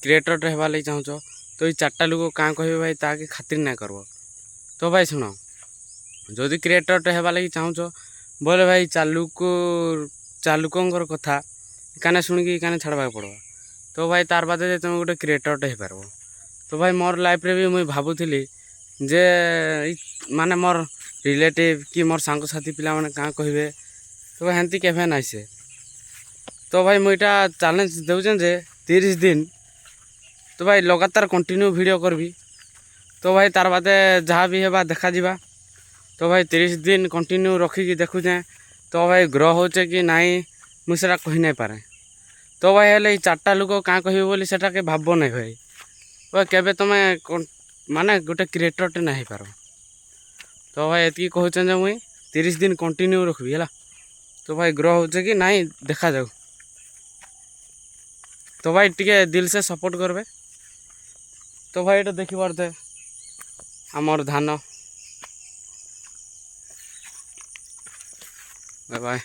Creator हेबार लगे चाहूच तो ये चार्टा लोक क्या कहे भाई ताकि खातिर ना करब। तो भाई शुण जदि क्रिएटर हेबार लगे चाहूच बोले भाई चालुकर कथा काने शुणिकी काने छाड़वा पड़वा। तो भाई तार बादे तुम गोटे क्रिएटर हो पार। तो भाई मोर लाइफ रे भी मुई भावुली जे माने मोर रिलेटिव कि मोर सांगसाथी पिला माने क्या कहे। तो भाई हेंती केभे नाई से। तो भाई मुझा चैलेंज देउछन जे 30 दिन तो भाई लगातार कंटिन्यू वीडियो करबी। तो भाई तार बादे जहाँ भी हेबा देखा जिबा। तो भाई 30 दिन कंटिन्यू रखिकी देखुचे तो भाई ग्रो होचे कि नाई मुझे कही नहीं पारे। तो भाई हेले चार्टा लोक क्या कहे बोली सेटा के भाव नहीं भाई भाई केबे तुम माने गोटे क्रिएटर ना हो पार। तो भाई एति कहूँ मुई 30 दिन कंटिन्यू रखी है। तो भाई ग्रो होचे कि नाई देखा जाऊ। तो भाई टिके दिल से सपोर्ट करबे। तो भाई ये देखी पारे आमर धान। Bye bye.